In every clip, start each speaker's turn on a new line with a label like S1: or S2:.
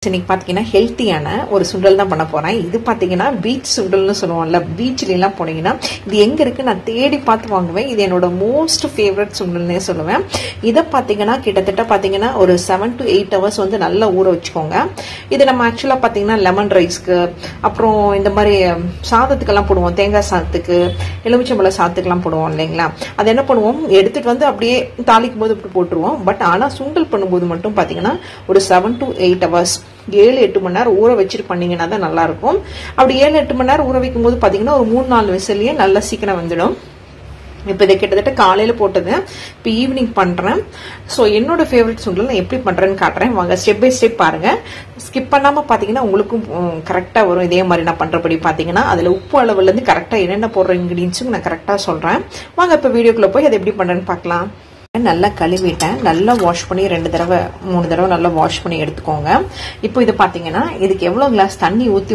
S1: இன்னைக்கு பாத்தீங்கன்னா ஹெல்த்தியான ஒரு சுண்டல் தான் பண்ண போறேன். இது பாத்தீங்கன்னா பீச் சுண்டல்னு சொல்லுவோம்ல, பீச்ல எல்லாம் போனீங்கன்னா இது எங்க இருக்கு நான் தேடி பார்த்து வாங்குவேன். இது என்னோட மோஸ்ட் ஃபேவரட் சுண்டல்னே சொல்லுவேன். இதை பாத்தீங்கன்னா கிட்டத்தட்ட பாத்தீங்கன்னா ஒரு 7 to 8 hours வந்து நல்லா ஊற வச்சுக்கோங்க. இது நம்ம ஆக்சுவலா பாத்தீங்கன்னா லெமன் ரைஸ்க்கு, அப்புறம் இந்த மாதிரி சாதத்துக்கெல்லாம் போடுவோம், தேங்காய் சாதத்துக்கு, எலுமிச்சம்பழ சாதத்துக்கெல்லாம் போடுவோம் இல்லைங்களா. அது என்ன பண்ணுவோம், எடுத்துட்டு வந்து அப்படியே தாளிக்கும் போது இப்படி போட்டுருவோம். பட் ஆனா சுண்டல் பண்ணும்போது மட்டும் பாத்தீங்கன்னா ஒரு 7 to 8 hours 7-8 மணி நேரம் ஊற வச்சுட்டு பண்ணீங்கன்னா தான் நல்லா இருக்கும். அப்படி 7-8 மணி நேரம் ஊற வைக்கும் போது பாத்தீங்கன்னா ஒரு 3-4 விசிலேயே நல்லா சீக்கிரம் வந்துடும். இப்போ இதை கிட்டத்தட்ட காலையில போட்டது, இப்போ ஈவினிங் பண்றேன். ஸோ என்னோட ஃபேவரட் சுண்டல் நான் எப்படி பண்றேன்னு காட்டுறேன். வாங்க ஸ்டெப் பை ஸ்டெப் பாருங்க. ஸ்கிப் பண்ணாம பாத்தீங்கன்னா உங்களுக்கும் கரெக்டா வரும். இதே மாதிரி நான் பண்றபடி பாத்தீங்கன்னா அதுல உப்பு அளவுல இருந்து கரெக்டா என்னென்ன போடுற இன்கிரீடியன்ஸும் நான் கரெக்டா சொல்றேன். வாங்க இப்போ வீடியோக்குள்ள போய் அதை எப்படி பண்றேன்னு பார்க்கலாம். நல்லா கழுவிட்டேன், நல்லா வாஷ் பண்ணி 2 தடவை 3 தடவை நல்லா வாஷ் பண்ணி எடுத்துக்கோங்க. இப்போ இது பாத்தீங்கன்னா இதுக்கு எவ்வளவு கிளாஸ் தண்ணி ஊத்தி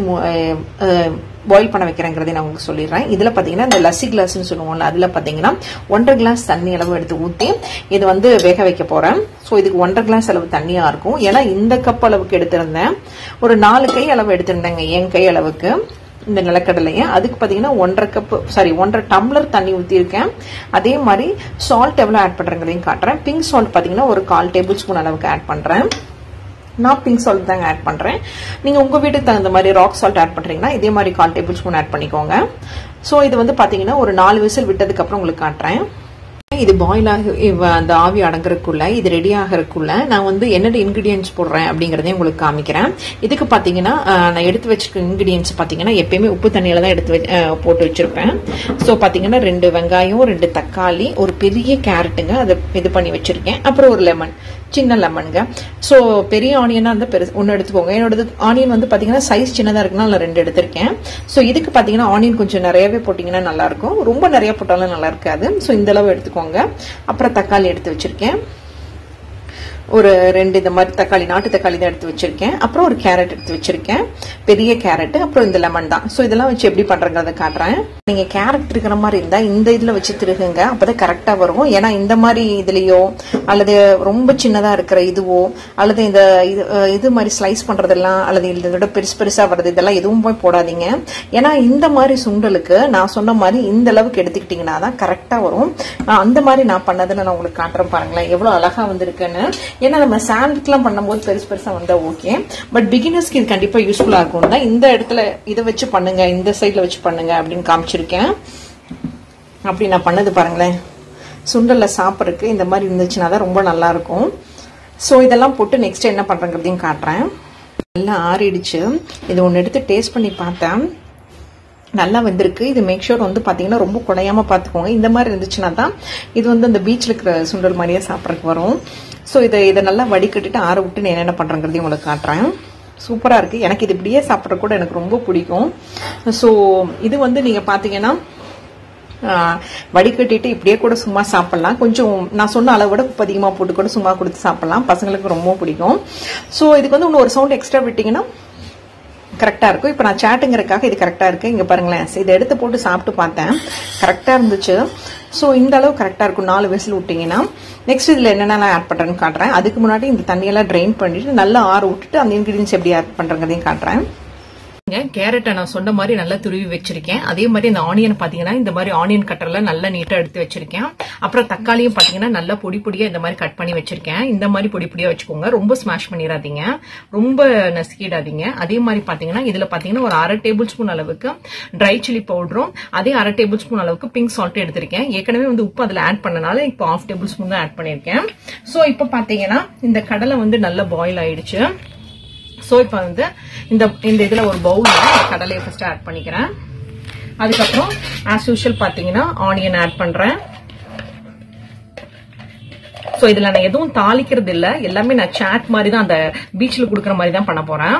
S1: பாயில் பண்ண வைக்கிறேங்கிறதை நான் உங்களுக்கு சொல்லிடுறேன். இதுல பாத்தீங்கன்னா இந்த லஸ்ஸி கிளாஸ்ன்னு சொல்லுவோம்ல, அதுல பாத்தீங்கன்னா 1.5 கிளாஸ் தண்ணி அளவு எடுத்து ஊத்தி இது வந்து வேக வைக்க போறேன். ஸோ இதுக்கு 1.5 கிளாஸ் அளவு தண்ணியா இருக்கும். ஏன்னா இந்த கப் அளவுக்கு எடுத்திருந்தேன், ஒரு 4 கை அளவு எடுத்திருந்தேங்க, என் கை அளவுக்கு இந்த நிலக்கடலைய. அதுக்கு பாத்தீங்கன்னா 1.5 டம்ளர் தண்ணி ஊத்தி இருக்கேன். அதே மாதிரி சால்ட் எவ்வளவு ஆட் பண்றேங்கிறதையும் காட்டுறேன். பிங்க் சால்ட் பாத்தீங்கன்னா ஒரு 1/4 டேபிள் ஸ்பூன் அளவுக்கு ஆட் பண்றேன். நான் பிங்க் சால்ட் தாங்க ஆட் பண்றேன். நீங்க உங்க வீட்டுக்கு தகுந்த மாதிரி ராக் சால்ட் ஆட் பண்றீங்கன்னா இதே மாதிரி 1/4 டேபிள் ஸ்பூன் ஆட் பண்ணிக்கோங்க. சோ இது வந்து பாத்தீங்கன்னா ஒரு 4 விசில் விட்டதுக்கு அப்புறம் உங்களுக்கு காட்டுறேன். இது பாயில் ஆகி அந்த ஆவி அடங்குறதுக்குள்ள, இது ரெடி ஆகிறதுக்குள்ள நான் வந்து என்னென்ன இன்கிரீடியன்ஸ் போடுறேன் அப்படிங்கறதையும் உங்களுக்கு காமிக்கிறேன். இதுக்கு பாத்தீங்கன்னா நான் எடுத்து வச்சிருக்க இன்கிரீடியன்ஸ் பாத்தீங்கன்னா எப்பயுமே உப்பு தண்ணியில தான் எடுத்து போட்டு வச்சிருப்பேன். ஸோ பாத்தீங்கன்னா 2 வெங்காயம், 2 தக்காளி, ஒரு பெரிய கேரட்டுங்க அதை இது பண்ணி வச்சிருக்கேன். அப்புறம் ஒரு லெமன், சின்ன லெமனுங்க. ஸோ பெரிய ஆனியனா இருந்தா ஒன்னு எடுத்துக்கோங்க. என்னோட ஆனியன் வந்து பாத்தீங்கன்னா சைஸ் சின்னதா இருக்குன்னா நான் 2 எடுத்திருக்கேன். ஸோ இதுக்கு பாத்தீங்கன்னா ஆனியன் கொஞ்சம் நிறையவே போட்டீங்கன்னா நல்லா இருக்கும், ரொம்ப நிறைய போட்டாலும் நல்லா இருக்காது. ஸோ இந்த அளவு எடுத்துக்கோங்க. அப்புறம் தக்காளி எடுத்து வச்சிருக்கேன், ஒரு 2 இந்த மாதிரி தக்காளி, நாட்டு தக்காளி தான் எடுத்து வச்சிருக்கேன். அப்புறம் ஒரு கேரட் எடுத்து வச்சிருக்கேன், பெரிய கேரட். அப்புறம் இந்த லெமன் தான். ஸோ இதெல்லாம் வச்சு எப்படி பண்றேங்கிறத காட்டுறேன். நீங்க கேரட் இருக்கிற மாதிரி இருந்தா இந்த இதுல வச்சு திருகுங்க, அப்பதான் கரெக்டா வரும். ஏன்னா இந்த மாதிரி இதுலயோ அல்லது ரொம்ப சின்னதா இருக்கிற இதுவோ அல்லது இந்த இது மாதிரி ஸ்லைஸ் பண்றதெல்லாம் அல்லது இதோட பெருசா வர்றது இதெல்லாம் எதுவும் போய் போடாதீங்க. ஏன்னா இந்த மாதிரி சுண்டலுக்கு நான் சொன்ன மாதிரி இந்த அளவுக்கு எடுத்துக்கிட்டீங்கன்னா தான் கரெக்டா வரும். அந்த மாதிரி நான் பண்ணதுன்னு நான் உங்களுக்கு காட்டுறேன் பாருங்களேன், எவ்வளவு அழகா வந்திருக்குன்னு. ஏன்னா நம்ம சாண்ட்விச்லாம் பண்ணும்போது பெருசா வந்தா ஓகே, பட் பிகினர்ஸ்க்கு இது கண்டிப்பா யூஸ்ஃபுல்லா இருக்கும் தான். இந்த இடத்துல இதை வச்சு பண்ணுங்க, இந்த சைட்ல வச்சு பண்ணுங்க அப்படின்னு காமிச்சிருக்கேன். அப்படி நான் பண்ணது பாருங்களேன். சுண்டல்ல சாப்பிட்றதுக்கு இந்த மாதிரி இருந்துச்சுன்னா தான் ரொம்ப நல்லா இருக்கும். ஸோ இதெல்லாம் போட்டு நெக்ஸ்ட் என்ன பண்றேங்கிறதையும் காட்டுறேன். நல்லா ஆறிடுச்சு. இது ஒன்று எடுத்து டேஸ்ட் பண்ணி பார்த்தேன், நல்லா வந்திருக்கு. இது மேக் ஷூர் வந்து பாத்தீங்கன்னா ரொம்ப குழையாம பாத்துக்கோங்க. இந்த மாதிரி இருந்துச்சுன்னா தான் இது வந்து அந்த பீச்ல இருக்கிற சுண்டல் மாதிரியே சாப்பிட்றதுக்கு வரும். ஸோ இதை நல்லா வடிகட்டிட்டு ஆற விட்டு நான் என்னென்ன பண்றேங்கிறதையும் உங்களுக்கு காட்டுறேன். சூப்பரா இருக்கு. எனக்கு இது இப்படியே சாப்பிட்ற கூட எனக்கு ரொம்ப பிடிக்கும். ஸோ இது வந்து நீங்க பாத்தீங்கன்னா வடிகட்டிட்டு இப்படியே கூட சும்மா சாப்பிடலாம். கொஞ்சம் நான் சொன்ன அளவு விட உப்பு அதிகமா போட்டு கூட சும்மா கொடுத்து சாப்பிடலாம், பசங்களுக்கு ரொம்ப பிடிக்கும். ஸோ இதுக்கு வந்து இன்னும் ஒரு சவுண்ட் எக்ஸ்ட்ரா விட்டீங்கன்னா கரெக்டா இருக்கும். இப்ப நான் சாட்டுங்கிறதுக்காக இது கரெக்டா இருக்கு. இங்க பாருங்களேன், இதை எடுத்து போட்டு சாப்பிட்டு பார்த்தேன், கரெக்டா இருந்துச்சு. ஸோ இந்த அளவு கரெக்டா இருக்கும். 4 விசில் விட்டீங்கன்னா நெக்ஸ்ட் இதுல என்னென்ன ஆட் பண்றேன்னு காட்டுறேன். அதுக்கு முன்னாடி இந்த தண்ணியெல்லாம் ட்ரெயின் பண்ணிட்டு நல்லா ஆற விட்டுட்டு அந்த இன்கிரீடியன்ஸ் எப்படி ஆட் பண்றதையும் காட்டுறேன். கேரட்டை நான் சொன்ன மாதிரி நல்லா துருவி வச்சிருக்கேன். அதே மாதிரி இந்த ஆனியன் பாத்தீங்கன்னா இந்த மாதிரி ஆனியன் கட்டர்ல நல்லா நீட்டா எடுத்து வச்சிருக்கேன். அப்புறம் தக்காளியும் பாத்தீங்கன்னா நல்லா பொடி பொடியா இந்த மாதிரி கட் பண்ணி வச்சிருக்கேன். இந்த மாதிரி பொடி பொடியா வச்சுக்கோங்க, ரொம்ப ஸ்மாஷ் பண்ணிடாதீங்க, ரொம்ப நசுக்கிடாதீங்க. அதே மாதிரி பாத்தீங்கன்னா இதுல பாத்தீங்கன்னா ஒரு 1/2 டேபிள் ஸ்பூன் அளவுக்கு ட்ரை சில்லி பவுடரும் அதே 1/2 டேபிள் ஸ்பூன் அளவுக்கு பிங்க் சால்ட் எடுத்திருக்கேன். ஏற்கனவே வந்து உப்பு அதுல ஆட் பண்ணனால இப்போ 1/2 டேபிள் ஸ்பூன் தான் ஆட் பண்ணிருக்கேன். சோ இப்ப பாத்தீங்கன்னா இந்த கடலை வந்து நல்லா பாயில் ஆயிடுச்சு. சோ இப்ப வந்து இந்த இதுல ஒரு பவுல்ல கடலையை ஃபர்ஸ்ட் ஆட் பண்ணிக்கிறேன். அதுக்கப்புறம் ஆஸ் யூஷுவல் பாத்தீங்கன்னா ஆனியன் ஆட் பண்றேன். சோ இதுல நான் எதுவும் தாளிக்கிறது இல்ல, எல்லாமே நான் சாட் மாதிரி தான், அந்த பீச்ல குடுக்கற மாதிரி தான் பண்ண போறேன்.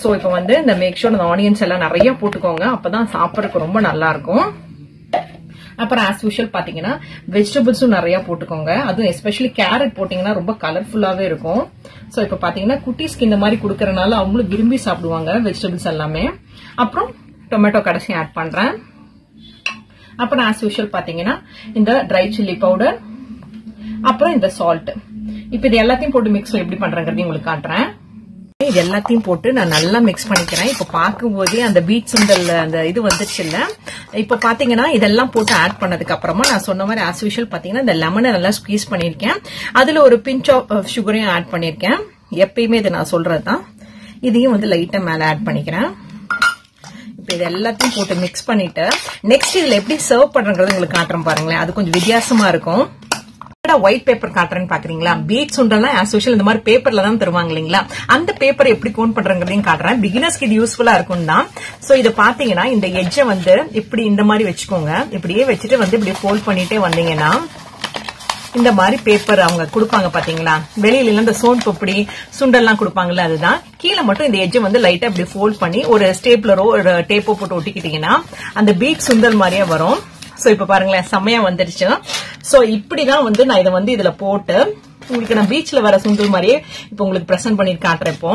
S1: சோ இப்ப வந்து இந்த மேக் ஷூர் அந்த ஆனியன்ஸ் எல்லாம் நிறைய போட்டுக்கோங்க, அப்பதான் சாப்பிடறதுக்கு ரொம்ப நல்லா இருக்கும். அப்புறம் ஆஸ் யூஷுவல் பாத்தீங்கன்னா வெஜிடபிள்ஸும் நிறைய போட்டுக்கோங்க. அதுவும் எஸ்பெஷலி கேரட் போட்டீங்கன்னா ரொம்ப கலர்ஃபுல்லாவே இருக்கும். சோ இப்ப பாத்தீங்கன்னா குட்டீஸ்க்கு இந்த மாதிரி குடுக்கறதுனால அவங்களும் விரும்பி சாப்பிடுவாங்க வெஜிடபிள்ஸ் எல்லாமே. அப்புறம் டொமேட்டோ கடைசி ஆட் பண்றேன். அப்புறம் ஆஸ் யூஷுவல் பாத்தீங்கன்னா இந்த ட்ரை சில்லி பவுடர், அப்புறம் இந்த சால்ட். இப்ப இது எல்லாத்தையும் போட்டு மிக்ஸ் எப்படி பண்றேங்கிறதையும் உங்களுக்கு காட்டுறேன். இது எல்லாத்தையும் போட்டு நான் நல்லா மிக்ஸ் பண்ணிக்கிறேன். இப்ப பார்க்கும்போதே அந்த பீட் சுண்டல் அந்த இது வந்துச்சு இல்ல. இப்ப பாத்தீங்கன்னா இதெல்லாம் போட்டு ஆட் பண்ணதுக்கு அப்புறமா நான் சொன்ன மாதிரி ஆஸ் யூஷுவல் பாத்தீங்கன்னா இந்த லெமனை நல்லா ஸ்குவீஸ் பண்ணிருக்கேன். அதுல ஒரு பிஞ்ச் ஆஃப் சுகரையும் ஆட் பண்ணிருக்கேன். எப்பயுமே இது நான் சொல்றதுதான். இதையும் வந்து லைட்டா மேல ஆட் பண்ணிக்கிறேன். இப்ப இது எல்லாத்தையும் போட்டு மிக்ஸ் பண்ணிட்டு நெக்ஸ்ட் இதுல எப்படி சர்வ் பண்றது உங்களுக்கு காட்டுறேன் பாருங்களேன். அது கொஞ்சம் வித்தியாசமா இருக்கும். ஒயிட் பேப்பர் காட்டுறேன்னு பாக்குறீங்களா? பீட் சுண்டல்லாம் ஆஸ் யூஷுவல் இந்த மாதிரி பேப்பர்ல தான் தருவாங்க இல்லீங்களா? அந்த பேப்பர் எப்படி கோன் பண்றதையும் காட்டுறேன். பிகினர்ஸ்க்கு இது யூஸ்ஃபுல்லா இருக்கும் தான். சோ இத பாத்தீங்கன்னா இந்த எட்ஜை வந்து இப்படி இந்த மாதிரி வச்சுக்கோங்க. இப்படியே வச்சுட்டு வந்து இப்படி ஃபோல்ட் பண்ணிட்டே வந்தீங்கன்னா இந்த மாதிரி பேப்பர் அவங்க கொடுப்பாங்க பாத்தீங்களா? வெளியில இந்த சோன் பப்படி சுண்டல்லாம் கொடுப்பாங்கல்ல, அதுதான். கீழே மட்டும் இந்த எட்ஜை வந்து லைட்டா இப்படி ஃபோல்ட் பண்ணி ஒரு ஸ்டேப்லரோ ஒரு டேப்போ போட்டு ஒட்டிக்கிட்டீங்கன்னா அந்த பீட் சுண்டல் மாதிரியே வரும். சோ இப்ப பாருங்களேன், செம்மையா வந்துருச்சு. சோ இப்படிதான் வந்து நான் இதை வந்து இதுல போட்டு உங்களுக்கு நான் பீச்ல வர சுண்டல் மாதிரியே இப்ப உங்களுக்கு பிரசன்ட் பண்ணி காட்டுறேன். இப்போ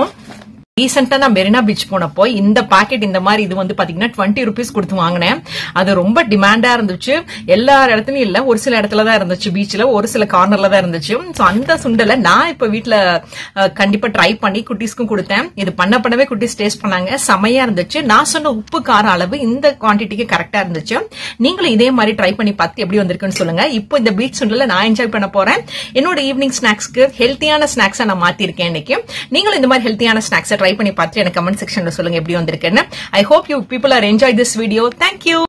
S1: ரீசெண்டா நான் மெரினா பீச் போனப்போ இந்த பாக்கெட் இந்த மாதிரி இது வந்து பாத்தீங்கன்னா 20 rupees கொடுத்து வாங்கினேன். அது ரொம்ப டிமாண்டா இருந்துச்சு. எல்லா இடத்துலயும் இல்ல, ஒரு சில இடத்துல தான் இருந்துச்சு. பீச்ல ஒரு சில கார்னர்ல தான் இருந்துச்சு. சோ அந்த சுண்டலை நான் இப்ப வீட்டுல கண்டிப்பா ட்ரை பண்ணி குட்டீஸ்க்கும் கொடுத்தேன். இது பண்ணவே குட்டீஸ் டேஸ்ட் பண்ணாங்க. செமையா இருந்துச்சு. நான் சொன்ன உப்பு கார அளவு இந்த குவான்டிட்டிக்கு கரெக்டா இருந்துச்சு. நீங்களும் இதே மாதிரி ட்ரை பண்ணி பார்த்து எப்படி வந்திருக்குன்னு சொல்லுங்க. இப்போ இந்த பீச் சுண்டலை நான் என்ஜாய் பண்ண போறேன். என்னோட ஈவினிங் ஸ்நாக்ஸ்க்கு ஹெல்த்தியான ஸ்நாக்ஸா நான் மாத்திருக்கேன் இன்னைக்கு. நீங்களும் இந்த மாதிரி ஹெல்த்தியான ஸ்நாக்ஸை ட்ரை பண்ணி பார்த்து எனக்கு கமெண்ட் செக்ஷன்ல சொல்லுங்க எப்படி வந்திருக்குன்னு. I hope you people are enjoy this video. Thank you.